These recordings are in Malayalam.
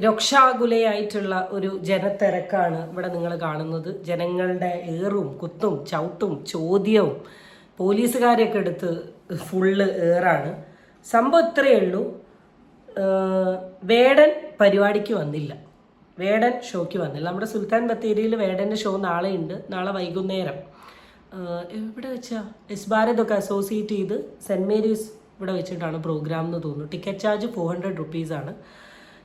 രക്ഷാകുലയായിട്ടുള്ള ഒരു ജനത്തിരക്കാണ് ഇവിടെ നിങ്ങൾ കാണുന്നത്. ജനങ്ങളുടെ ഏറും കുത്തും ചവിട്ടും ചോദ്യവും പോലീസുകാരെയൊക്കെ എടുത്ത് ഫുള്ള് ഏറാണ്. സംഭവം ഇത്രയേ ഉള്ളൂ. വേടൻ പരിപാടിക്ക് വന്നില്ല, വേടൻ ഷോയ്ക്ക് വന്നില്ല. നമ്മുടെ സുൽത്താൻ ബത്തേരിയിൽ വേടൻ്റെ ഷോ നാളെ ഉണ്ട്. നാളെ വൈകുന്നേരം എവിടെ വെച്ചാൽ എസ് ഭാരതൊക്കെ അസോസിയേറ്റ് ചെയ്ത് സെൻറ്റ് മേരീസ് ഇവിടെ വെച്ചിട്ടാണ് പ്രോഗ്രാം എന്ന് തോന്നുന്നു. ടിക്കറ്റ് ചാർജ് 400 റുപ്പീസാണ്.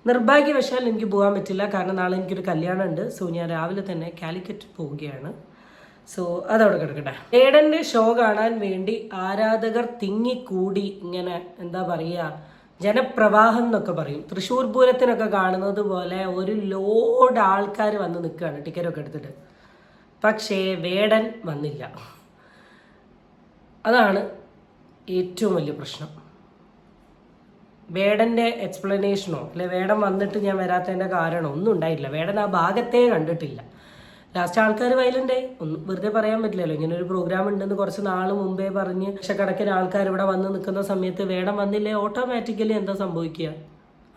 നിർഭാഗ്യവശാൽ എനിക്ക് പോകാൻ പറ്റില്ല, കാരണം നാളെ എനിക്കൊരു കല്യാണം ഉണ്ട്. സോ ഞാൻ രാവിലെ തന്നെ കാലിക്കറ്റ് പോവുകയാണ്. സോ അതവിടെ കിടക്കട്ടെ. വേടൻ്റെ ഷോ കാണാൻ വേണ്ടി ആരാധകർ തിങ്ങിക്കൂടി ഇങ്ങനെ എന്താ പറയുക, ജനപ്രവാഹം എന്നൊക്കെ പറയും. തൃശ്ശൂർ പൂരത്തിനൊക്കെ കാണുന്നത് പോലെ ഒരു ലോഡ് ആൾക്കാർ വന്ന് നിൽക്കുകയാണ് ടിക്കറ്റൊക്കെ എടുത്തിട്ട്. പക്ഷേ വേടൻ വന്നില്ല. അതാണ് ഏറ്റവും വലിയ പ്രശ്നം. വേടൻ്റെ എക്സ്പ്ലനേഷനോ അല്ലെ വേടൻ വന്നിട്ട് ഞാൻ വരാത്തതിൻ്റെ കാരണമോ ഒന്നും ഉണ്ടായിട്ടില്ല. വേടൻ ആ ഭാഗത്തേ കണ്ടിട്ടില്ല. ലാസ്റ്റ് ആൾക്കാർ വയലൻ്റായി. ഒന്നും വെറുതെ പറയാൻ പറ്റില്ലല്ലോ. ഇങ്ങനെ ഒരു പ്രോഗ്രാം ഉണ്ടെന്ന് കുറച്ച് നാൾ മുമ്പേ പറഞ്ഞ് ലക്ഷക്കണക്കിന് ആൾക്കാർ ഇവിടെ വന്ന് നിൽക്കുന്ന സമയത്ത് വേടൻ വന്നില്ലേ, ഓട്ടോമാറ്റിക്കലി എന്താ സംഭവിക്കുക,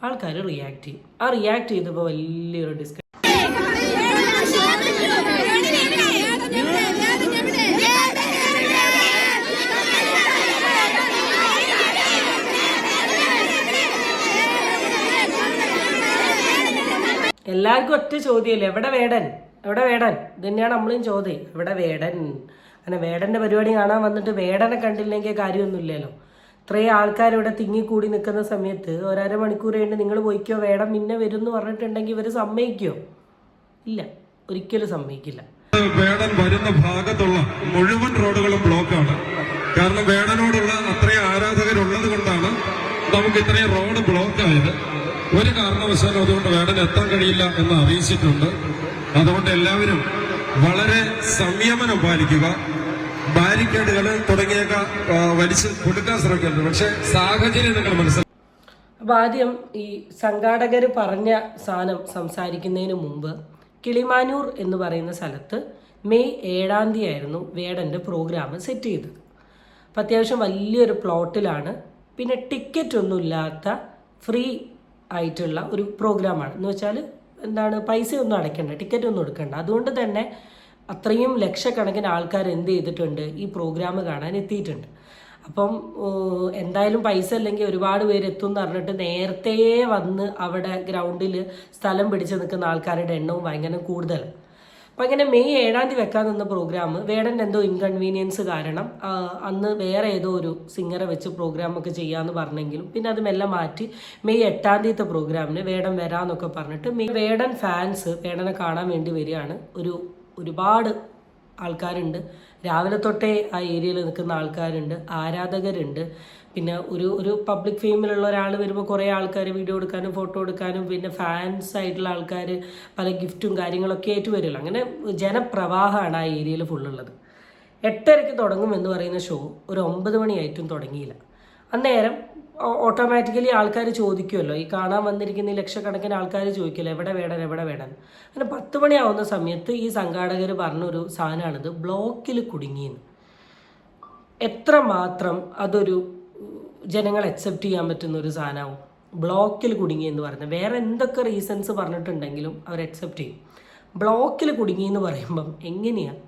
ആൾക്കാർ റിയാക്ട് ചെയ്യും. ആ റിയാക്ട് ചെയ്തപ്പോൾ വലിയൊരു ഡിസ്കഷൻ. എല്ലാവർക്കും ഒറ്റ ചോദ്യമല്ലേ, എവിടെ വേടൻ, എവിടെ വേടൻ? ഇത് തന്നെയാണ് നമ്മളും ചോദ്യം, എവിടെ വേടൻ? അങ്ങനെ വേടൻ്റെ പരിപാടി കാണാൻ വന്നിട്ട് വേടനെ കണ്ടില്ലെങ്കിൽ കാര്യമൊന്നുമില്ലല്ലോ. ഇത്രയും ആൾക്കാർ ഇവിടെ തിങ്ങിക്കൂടി നിൽക്കുന്ന സമയത്ത് ഒരര മണിക്കൂർ കഴിഞ്ഞ് നിങ്ങൾ പോയിക്കോ, വേടൻ പിന്നെ വരും എന്ന് പറഞ്ഞിട്ടുണ്ടെങ്കിൽ ഇവർ സമ്മതിക്കോ? ഇല്ല, ഒരിക്കലും സമ്മതിക്കില്ല. വേടൻ വരുന്ന ഭാഗത്തുള്ള മുഴുവൻ റോഡുകളും ബ്ലോക്കാണ്. കാരണം വേടനോടുള്ള അത്രയും ആരാധകരുള്ളത് കൊണ്ടാണ് നമുക്ക് ഇത്രയും റോഡ് ബ്ലോക്ക് ആയത്. ഒരു കാരണവശാലും അതുകൊണ്ട് വേടൻ എത്താൻ കഴിയില്ല എന്ന് അറിയിച്ചിട്ടുണ്ട്. അതുകൊണ്ട് എല്ലാവരും വളരെ സംയമനം പാലിക്കുക. ബാരിക്കേഡുകൾ തുടങ്ങിയൊക്കെ വലിച്ചു കൊടുക്കാൻ ശ്രമിക്കരുത്. പക്ഷെ സാഹചര്യം നിങ്ങൾ മനസ്സിലാക്കുക. അപ്പൊ ആദ്യം ഈ സംഘാടകർ പറഞ്ഞ സാധനം സംസാരിക്കുന്നതിന് മുമ്പ് കിളിമാനൂർ എന്ന് പറയുന്ന സ്ഥലത്ത് മെയ് 7-ാം തീയതി ആയിരുന്നു വേടൻ്റെ പ്രോഗ്രാം സെറ്റ് ചെയ്തത്. അപ്പം അത്യാവശ്യം വലിയൊരു പ്ലോട്ടിലാണ്. പിന്നെ ടിക്കറ്റ് ഒന്നും ഇല്ലാത്ത ഫ്രീ ആയിട്ടുള്ള ഒരു പ്രോഗ്രാമാണ്. എന്ന് വെച്ചാൽ എന്താണ്, പൈസ ഒന്നും അടയ്ക്കണ്ട, ടിക്കറ്റ് ഒന്നും എടുക്കണ്ട. അതുകൊണ്ട് തന്നെ അത്രയും ലക്ഷക്കണക്കിന് ആൾക്കാർ എന്ത് ചെയ്തിട്ടുണ്ട്, ഈ പ്രോഗ്രാം കാണാൻ എത്തിയിട്ടുണ്ട്. അപ്പം എന്തായാലും പൈസ അല്ലെങ്കിൽ ഒരുപാട് പേര് എത്തും എന്ന് പറഞ്ഞിട്ട് നേരത്തെ വന്ന് അവിടെ ഗ്രൗണ്ടിൽ സ്ഥലം പിടിച്ച് നിൽക്കുന്ന ആൾക്കാരുടെ എണ്ണവും ഭയങ്കര കൂടുതലാണ്. അപ്പം അങ്ങനെ മെയ് 7-ാം തീയതി വെക്കാൻ നിന്ന പ്രോഗ്രാം വേടൻ്റെ എന്തോ ഇൻകൺവീനിയൻസ് കാരണം അന്ന് വേറെ ഏതോ ഒരു സിംഗറെ വെച്ച് പ്രോഗ്രാമൊക്കെ ചെയ്യാമെന്ന് പറഞ്ഞെങ്കിലും പിന്നെ അത് മെല്ലെ മാറ്റി മെയ് 8-ാം തീയതിത്തെ പ്രോഗ്രാമിന് വേടൻ വരാമെന്നൊക്കെ പറഞ്ഞിട്ട് വേടൻ ഫാൻസ് വേടനെ കാണാൻ വേണ്ടി വരികയാണ്. ഒരുപാട് ആൾക്കാരുണ്ട്. രാവിലെ തൊട്ടേ ആ ഏരിയയിൽ നിൽക്കുന്ന ആൾക്കാരുണ്ട്, ആരാധകരുണ്ട്. പിന്നെ ഒരു പബ്ലിക് ഫെയിമിലുള്ള ഒരാൾ വരുമ്പോൾ കുറേ ആൾക്കാർ വീഡിയോ എടുക്കാനും ഫോട്ടോ എടുക്കാനും പിന്നെ ഫാൻസ് ആയിട്ടുള്ള ആൾക്കാർ പല ഗിഫ്റ്റും കാര്യങ്ങളൊക്കെ ആയിട്ട് വരുമല്ലോ. അങ്ങനെ ജനപ്രവാഹമാണ് ആ ഏരിയയിൽ ഫുള്ളുള്ളത്. 8:30 തുടങ്ങുമെന്ന് പറയുന്ന ഷോ ഒരു 9 മണിയായിട്ടും തുടങ്ങിയില്ല. അന്നേരം ഓട്ടോമാറ്റിക്കലി ആൾക്കാർ ചോദിക്കുമല്ലോ, ഈ കാണാൻ വന്നിരിക്കുന്ന ഈ ലക്ഷക്കണക്കിന് ആൾക്കാർ ചോദിക്കുമല്ലോ, എവിടെ വേടൻ, എവിടെ വേടൻ? അങ്ങനെ 10 മണിയാവുന്ന സമയത്ത് ഈ സംഘാടകർ പറഞ്ഞൊരു സാധനമാണിത്, ബ്ലോക്കിൽ കുടുങ്ങിയെന്ന്. എത്രമാത്രം അതൊരു ജനങ്ങൾ അക്സെപ്റ്റ് ചെയ്യാൻ പറ്റുന്ന ഒരു സാധനമാവും ബ്ലോക്കിൽ കുടുങ്ങിയെന്ന് പറയുന്നത്. വേറെ എന്തൊക്കെ റീസൺസ് പറഞ്ഞിട്ടുണ്ടെങ്കിലും അവർ അക്സെപ്റ്റ് ചെയ്യും. ബ്ലോക്കിൽ കുടുങ്ങിയെന്ന് പറയുമ്പം എങ്ങനെയാണ്?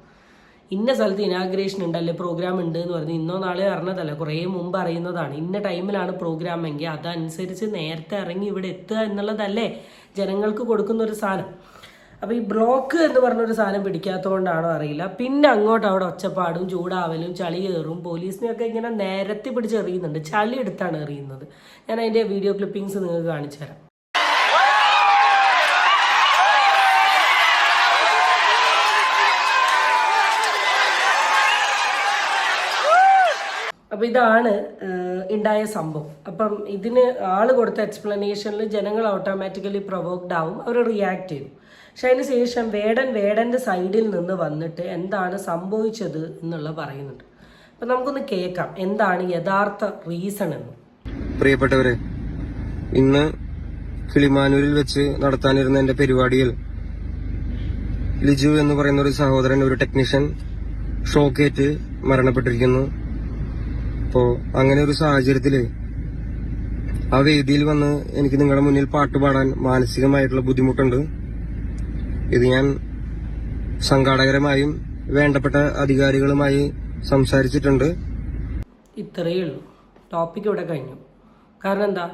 ഇന്ന സ്ഥലത്ത് ഇനാഗ്രേഷൻ ഉണ്ടല്ലേ, പ്രോഗ്രാം ഉണ്ട് എന്ന് പറഞ്ഞ് ഇന്നോ നാളെയോ അറിഞ്ഞതല്ല, കുറേ മുമ്പ് അറിയുന്നതാണ്. ഇന്ന ടൈമിലാണ് പ്രോഗ്രാം എങ്കിൽ അതനുസരിച്ച് നേരത്തെ ഇറങ്ങി ഇവിടെ എത്തുക എന്നുള്ളതല്ലേ ജനങ്ങൾക്ക് കൊടുക്കുന്ന ഒരു സാധനം. അപ്പോൾ ഈ ബ്ലോക്ക് എന്ന് പറഞ്ഞൊരു സാധനം പിടിക്കാത്തതുകൊണ്ടാണോ അറിയില്ല. പിന്നെ അങ്ങോട്ട് അവിടെ ഒച്ചപ്പാടും ചൂടാവലും ചളി കയറും. പോലീസിനെയൊക്കെ ഇങ്ങനെ നിരത്തി പിടിച്ച് എറിയുന്നുണ്ട്, ചളി എടുത്താണ് എറിയുന്നത്. ഞാൻ അതിൻ്റെ വീഡിയോ ക്ലിപ്പിങ്സ് നിങ്ങൾക്ക് കാണിച്ചു തരാം. അപ്പം ഇതാണ് ഉണ്ടായ സംഭവം. അപ്പം ഇതിന് ആൾ കൊടുത്ത എക്സ്പ്ലനേഷനിൽ ജനങ്ങൾ ഓട്ടോമാറ്റിക്കലി പ്രൊവോക്ഡ് ആവും, അവർ റിയാക്ട് ചെയ്യും. പക്ഷെ അതിന് ശേഷം വേടൻ്റെ സൈഡിൽ നിന്ന് വന്നിട്ട് എന്താണ് സംഭവിച്ചത് എന്നുള്ള പറയുന്നുണ്ട്. അപ്പം നമുക്കൊന്ന് കേൾക്കാം എന്താണ് യഥാർത്ഥ റീസൺ എന്ന്. പ്രിയപ്പെട്ടവരെ, ഇന്ന് കിളിമാനൂരിൽ വെച്ച് നടത്താനിരുന്ന എന്റെ പരിപാടിയിൽ ലിജു എന്ന് പറയുന്ന ഒരു സഹോദരൻ, ഒരു ടെക്നീഷ്യൻ, ഷോക്കേറ്റ് മരണപ്പെട്ടിരിക്കുന്നു. അപ്പോ അങ്ങനെ ഒരു സാഹചര്യത്തില് ആ വേദിയിൽ വന്ന് എനിക്ക് നിങ്ങളുടെ മുന്നിൽ പാട്ട് പാടാൻ മാനസികമായിട്ടുള്ള ബുദ്ധിമുട്ടുണ്ട്. ഇത് ഞാൻ സംഘാടകരുമായും വേണ്ടപ്പെട്ട അധികാരികളുമായി സംസാരിച്ചിട്ടുണ്ട്. ഇത്രയേ ഉള്ളൂ. ടോപ്പിക് ഇവിടെ കഴിഞ്ഞു. കാരണം എന്താ,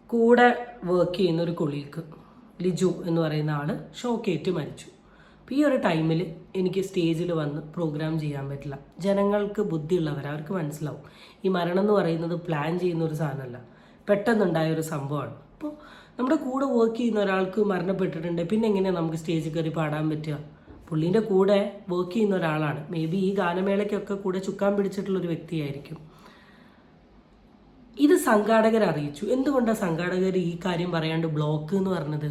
കൂടെ വർക്ക് ചെയ്യുന്ന ഒരു കൊളീഗ് ലിജു എന്ന് പറയുന്ന ആൾ ഷോക്കേറ്റ് മരിച്ചു. അപ്പോൾ ഈ ഒരു ടൈമിൽ എനിക്ക് സ്റ്റേജിൽ വന്ന് പ്രോഗ്രാം ചെയ്യാൻ പറ്റില്ല. ജനങ്ങൾക്ക് ബുദ്ധിയുള്ളവർ, അവർക്ക് മനസ്സിലാവും ഈ മരണം എന്ന് പറയുന്നത് പ്ലാൻ ചെയ്യുന്ന ഒരു സാധനമല്ല, പെട്ടെന്നുണ്ടായ ഒരു സംഭവമാണ്. അപ്പോൾ നമ്മുടെ കൂടെ വർക്ക് ചെയ്യുന്ന ഒരാൾക്ക് മരണപ്പെട്ടിട്ടുണ്ട്, പിന്നെ എങ്ങനെയാണ് നമുക്ക് സ്റ്റേജിൽ കയറി പാടാൻ പറ്റുക? പുള്ളീൻ്റെ കൂടെ വർക്ക് ചെയ്യുന്ന ഒരാളാണ്. മേ ബി ഈ ഗാനമേളയ്ക്കൊക്കെ കൂടെ ചുക്കാൻ പിടിച്ചിട്ടുള്ളൊരു വ്യക്തിയായിരിക്കും. ഇത് സംഘാടകർ അറിയിച്ചു. എന്തുകൊണ്ടാണ് സംഘാടകർ ഈ കാര്യം പറയാണ്ട് ബ്ലോക്ക് എന്ന് പറഞ്ഞത്?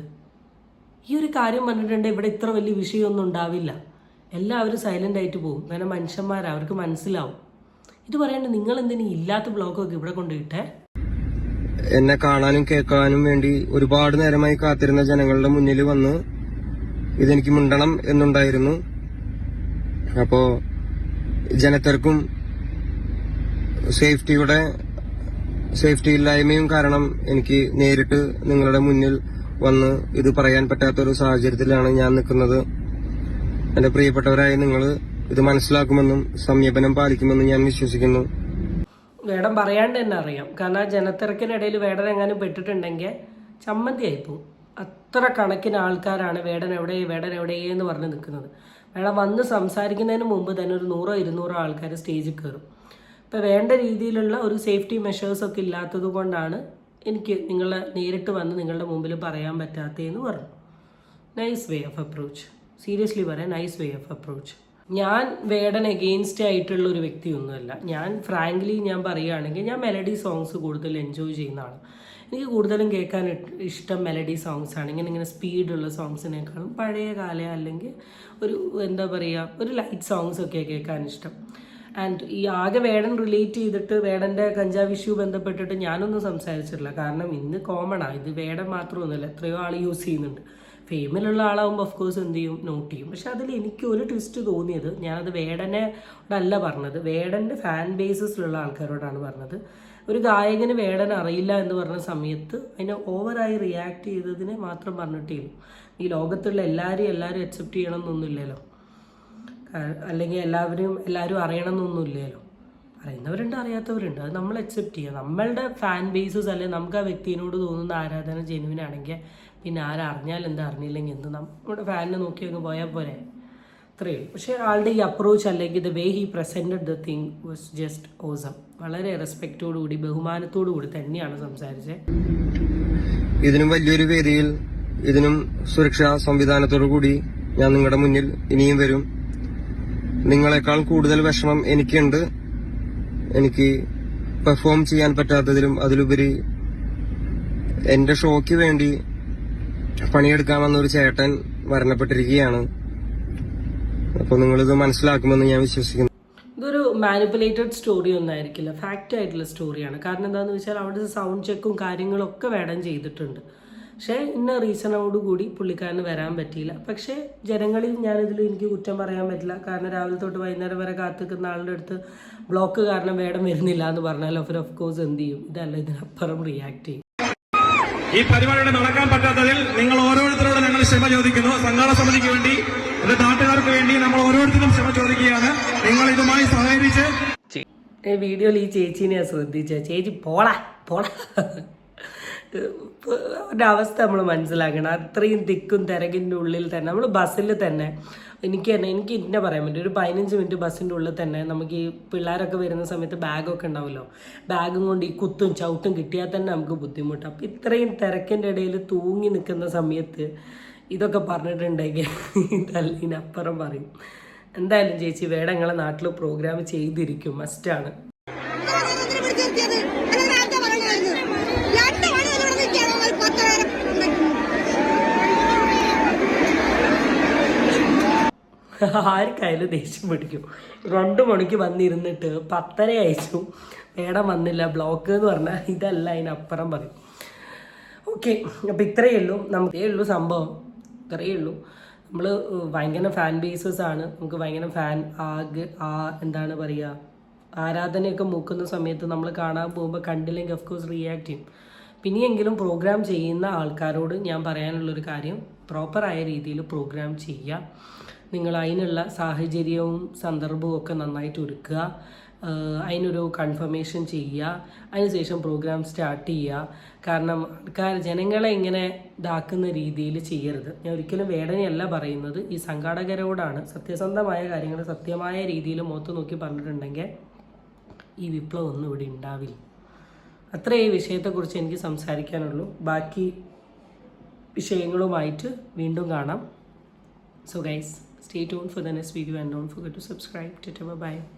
ഈ ഒരു കാര്യം പറഞ്ഞിട്ടുണ്ടെങ്കിൽ ഇവിടെ ഇത്ര വലിയ വിഷയമൊന്നും ഉണ്ടാവില്ല. എല്ലാവരും സൈലൻ്റ് ആയിട്ട് പോകും. കാരണം മനുഷ്യന്മാർ, അവർക്ക് മനസ്സിലാവും. ഇത് പറയാണ്ട് നിങ്ങൾ എന്തിനു ഇല്ലാത്ത ബ്ലോക്കൊക്കെ ഇവിടെ കൊണ്ടുപോയിട്ടേ? എന്നെ കാണാനും കേൾക്കാനും വേണ്ടി ഒരുപാട് നേരമായി കാത്തിരുന്ന ജനങ്ങളുടെ മുന്നിൽ വന്ന് ഇതെനിക്ക് മിണ്ടണം എന്നുണ്ടായിരുന്നു. അപ്പോ ജനത്തിരക്കും സേഫ്റ്റി ഇല്ലായ്മയും കാരണം എനിക്ക് നേരിട്ട് നിങ്ങളുടെ മുന്നിൽ വന്ന് ഇത് പറയാൻ പറ്റാത്തൊരു സാഹചര്യത്തിലാണ് ഞാൻ നിൽക്കുന്നത്. എന്റെ പ്രിയപ്പെട്ടവരായ നിങ്ങൾ ഇത് മനസ്സിലാക്കുമെന്നും സംയമനം പാലിക്കുമെന്നും ഞാൻ വിശ്വസിക്കുന്നു. വേടം പറയാണ്ട് തന്നെ അറിയാം. കാരണം ആ ജനത്തിരക്കിനിടയിൽ വേടൻ എങ്ങാനും പെട്ടിട്ടുണ്ടെങ്കിൽ ചമ്മന്തിയായിപ്പോവും. അത്ര കണക്കിന് ആൾക്കാരാണ് വേടൻ എവിടെ എന്ന് പറഞ്ഞ് നിൽക്കുന്നത്. വേടം വന്ന് സംസാരിക്കുന്നതിന് മുമ്പ് തന്നെ ഒരു 100-200 ആൾക്കാർ സ്റ്റേജിൽ കയറും. ഇപ്പോൾ വേണ്ട രീതിയിലുള്ള ഒരു സേഫ്റ്റി മെഷേഴ്സൊക്കെ ഇല്ലാത്തത് കൊണ്ടാണ് എനിക്ക് നിങ്ങളെ നേരിട്ട് വന്ന് നിങ്ങളുടെ മുമ്പിൽ പറയാൻ പറ്റാത്തതെന്ന് പറഞ്ഞു. Nice way of approach. Seriously പറയാം, നൈസ് വേ ഓഫ് അപ്രോച്ച്. ഞാൻ വേടൻ എഗെയിൻസ്റ്റ് ആയിട്ടുള്ള ഒരു വ്യക്തിയൊന്നുമല്ല. ഞാൻ ഫ്രാങ്ക്ലി ഞാൻ പറയുകയാണെങ്കിൽ ഞാൻ മെലഡി സോങ്സ് കൂടുതൽ എൻജോയ് ചെയ്യുന്നതാണ്. എനിക്ക് കൂടുതലും കേൾക്കാൻ ഇഷ്ടം മെലഡി സോങ്സാണ്. ഇങ്ങനെ സ്പീഡുള്ള സോങ്സിനേക്കാളും പഴയ കാല അല്ലെങ്കിൽ ഒരു എന്താ പറയുക, ഒരു ലൈറ്റ് സോങ്സ് ഒക്കെ കേൾക്കാൻ ഇഷ്ടം. ആൻഡ് ഈ ആകെ വേടൻ റിലേറ്റ് ചെയ്തിട്ട് വേടൻ്റെ കഞ്ചാവ് ഇഷ്യൂ ബന്ധപ്പെട്ടിട്ട് ഞാനൊന്നും സംസാരിച്ചിട്ടില്ല. കാരണം ഇന്ന് കോമണാണ്, ഇത് വേടൻ മാത്രമൊന്നുമല്ല, എത്രയോ ആൾ യൂസ് ചെയ്യുന്നുണ്ട്. ഫെയിമിലുള്ള ആളാകുമ്പോൾ ഓഫ് കോഴ്സ് എന്ത് ചെയ്യും, നോട്ട് ചെയ്യും. പക്ഷെ അതിൽ എനിക്ക് ഒരു ട്വിസ്റ്റ് തോന്നിയത്, ഞാനത് വേടനോടല്ല പറഞ്ഞത്, വേടൻ്റെ ഫാൻ ബേസിസിലുള്ള ആൾക്കാരോടാണ് പറഞ്ഞത്. ഒരു ഗായകന് വേടൻ അറിയില്ല എന്ന് പറഞ്ഞ സമയത്ത് അതിനെ ഓവറായി റിയാക്ട് ചെയ്തതിനെ മാത്രം പറഞ്ഞിട്ടേ ഉള്ളൂ. ഈ ലോകത്തുള്ള എല്ലാവരും അക്സെപ്റ്റ് ചെയ്യണമെന്നൊന്നുമില്ലല്ലോ, അല്ലെങ്കിൽ എല്ലാവരും അറിയണമെന്നൊന്നുമില്ലല്ലോ. അറിയുന്നവരുണ്ട്, അറിയാത്തവരുണ്ട്. അത് നമ്മൾ അക്സെപ്റ്റ് ചെയ്യുക. നമ്മളുടെ ഫാൻ ബേസസ് അല്ലെങ്കിൽ നമുക്ക് ആ വ്യക്തിയോട് തോന്നുന്ന ആരാധന ജെനുവിൻ ആണെങ്കിൽ പിന്നെ ആരറിഞ്ഞാൽ എന്താ, അറിഞ്ഞില്ലെങ്കിൽ എന്ത്, നമ്മുടെ ഫാനിനെ നോക്കി അങ്ങ് പോയാൽ പോരെ, അത്രയേ ഉള്ളൂ. പക്ഷേ ആളുടെ ഈ അപ്രോച്ച് അല്ലെങ്കിൽ the way he presented the thing was just awesome. വളരെ റെസ്പെക്റ്റോടുകൂടി ബഹുമാനത്തോടു കൂടി തന്നെയാണ് സംസാരിച്ചത്. ഇതിനും വലിയൊരു വേദിയിൽ ഇതിനും സുരക്ഷാ സംവിധാനത്തോടു കൂടി ഞാൻ നിങ്ങളുടെ മുന്നിൽ ഇനിയും വരും. നിങ്ങളെക്കാൾ കൂടുതൽ വിഷമം എനിക്കുണ്ട്. എനിക്ക് പെർഫോം ചെയ്യാൻ പറ്റാത്തതിലും അതിലുപരി എന്റെ ഷോയ്ക്ക് വേണ്ടി പണിയെടുക്കാൻ വന്ന ഒരു ചേട്ടൻ മരണപ്പെട്ടിരിക്കുകയാണ്. അപ്പൊ നിങ്ങളിത് മനസ്സിലാക്കുമെന്ന് ഞാൻ വിശ്വസിക്കുന്നു. ഇതൊരു മാനിപ്പുലേറ്റഡ് സ്റ്റോറി ഒന്നായിരിക്കില്ല, ഫാക്റ്റ് ആയിട്ടുള്ള സ്റ്റോറിയാണ്. കാരണം എന്താണെന്ന് വെച്ചാൽ അവിടെ സൗണ്ട് ചെക്കും കാര്യങ്ങളൊക്കെ വേടൻ ചെയ്തിട്ടുണ്ട്. പക്ഷേ ഇന്ന റീസണോടുകൂടി പുള്ളിക്കാരന് വരാൻ പറ്റിയില്ല. പക്ഷേ ജനങ്ങളിൽ ഞാനിതിൽ എനിക്ക് കുറ്റം പറയാൻ പറ്റില്ല. കാരണം രാവിലെ തൊട്ട് വൈകുന്നേരം വരെ കാത്തിക്കുന്ന ആളുടെ അടുത്ത് ബ്ലോക്ക് കാരണം വേടം വരുന്നില്ല എന്ന് പറഞ്ഞാൽ ഓഫ് കോഴ്സ് എന്ത് ചെയ്യും, ഇതല്ല ഇതിനപ്പുറം റിയാക്ട് ചെയ്യും. ഈ പരിപാടിയുടെ നടക്കാൻ പറ്റാത്തതിൽ നിങ്ങൾ ഓരോരുത്തരോടും ഞങ്ങൾ ക്ഷമ ചോദിക്കുന്നു. സംഘാടക സമിതിക്ക് വേണ്ടി, എന്റെ നാട്ടുകാർക്ക് വേണ്ടി നമ്മൾ ഓരോരുത്തരും ക്ഷമ ചോദിക്കുകയാണ്. നിങ്ങൾ ഇതുമായി സഹകരിച്ച് വീഡിയോയിൽ ഈ ചേച്ചീനെ ശ്രദ്ധിച്ച ചേച്ചി പോളാ ഒരു അവസ്ഥ നമ്മൾ മനസ്സിലാക്കണം. അത്രയും തിക്കും തിരക്കിൻ്റെ ഉള്ളിൽ തന്നെ നമ്മൾ ബസ്സിൽ തന്നെ എനിക്ക് ഇന്നെ പറയാൻ പറ്റും, ഒരു 15 മിനിറ്റ് ബസ്സിൻ്റെ ഉള്ളിൽ തന്നെ നമുക്ക് ഈ പിള്ളേരൊക്കെ വരുന്ന സമയത്ത് ബാഗൊക്കെ ഉണ്ടാവുമല്ലോ, ബാഗും കൊണ്ട് ഈ കുത്തും ചവിട്ടും കിട്ടിയാൽ തന്നെ നമുക്ക് ബുദ്ധിമുട്ടാണ്. അപ്പോൾ ഇത്രയും തിരക്കിൻ്റെ ഇടയിൽ തൂങ്ങി നിൽക്കുന്ന സമയത്ത് ഇതൊക്കെ പറഞ്ഞിട്ടുണ്ടെങ്കിൽ ഇതല്ല ഇതിനപ്പുറം പറയും. എന്തായാലും ചേച്ചി വേടങ്ങളെ നാട്ടിൽ പ്രോഗ്രാം ചെയ്തിരിക്കും, മസ്റ്റാണ്. ആർക്കായാലും ദേഷ്യം പിടിക്കും. 2 മണിക്ക് വന്നിരുന്നിട്ട് 10:30 അയച്ചു, വേടം വന്നില്ല, ബ്ലോക്ക് എന്ന് പറഞ്ഞാൽ ഇതല്ല അതിനപ്പുറം പറയും. ഓക്കെ, അപ്പോൾ ഇത്രയേ ഉള്ളൂ സംഭവം, ഇത്രയേ ഉള്ളൂ. നമ്മൾ ഭയങ്കര ഫാൻ ബേസസ് ആണ്, നമുക്ക് ഭയങ്കര ഫാൻ എന്താണ് പറയുക, ആരാധനയൊക്കെ മൂക്കുന്ന സമയത്ത് നമ്മൾ കാണാൻ പോകുമ്പോൾ കണ്ടില്ലെങ്കിൽ ഓഫ് കോഴ്സ് റിയാക്ട് ചെയ്യും. പിന്നെയെങ്കിലും പ്രോഗ്രാം ചെയ്യുന്ന ആൾക്കാരോട് ഞാൻ പറയാനുള്ളൊരു കാര്യം, പ്രോപ്പറായ രീതിയിൽ പ്രോഗ്രാം ചെയ്യുക. നിങ്ങൾ അതിനുള്ള സാഹചര്യവും സന്ദർഭവും ഒക്കെ നന്നായിട്ട് ഒരുക്കുക. അതിനൊരു കൺഫർമേഷൻ ചെയ്യുക. അതിനുശേഷം പ്രോഗ്രാം സ്റ്റാർട്ട് ചെയ്യുക. കാരണം ജനങ്ങളെ ഇങ്ങനെ ഇതാക്കുന്ന രീതിയിൽ ചെയ്യരുത്. ഞാൻ ഒരിക്കലും വേദനയല്ല പറയുന്നത്, ഈ സംഘാടകരോടാണ്. സത്യസന്ധമായ കാര്യങ്ങൾ സത്യമായ രീതിയിൽ മുഖത്ത് നോക്കി പറഞ്ഞിട്ടുണ്ടെങ്കിൽ ഈ വിപ്ലവം ഒന്നും ഇവിടെ ഉണ്ടാവില്ല. അത്രേ ഈ വിഷയത്തെക്കുറിച്ച് എനിക്ക് സംസാരിക്കാനുള്ളൂ. ബാക്കി വിഷയങ്ങളുമായിട്ട് വീണ്ടും കാണാം. So guys, stay tuned for the next video and don't forget to subscribe. Bye bye.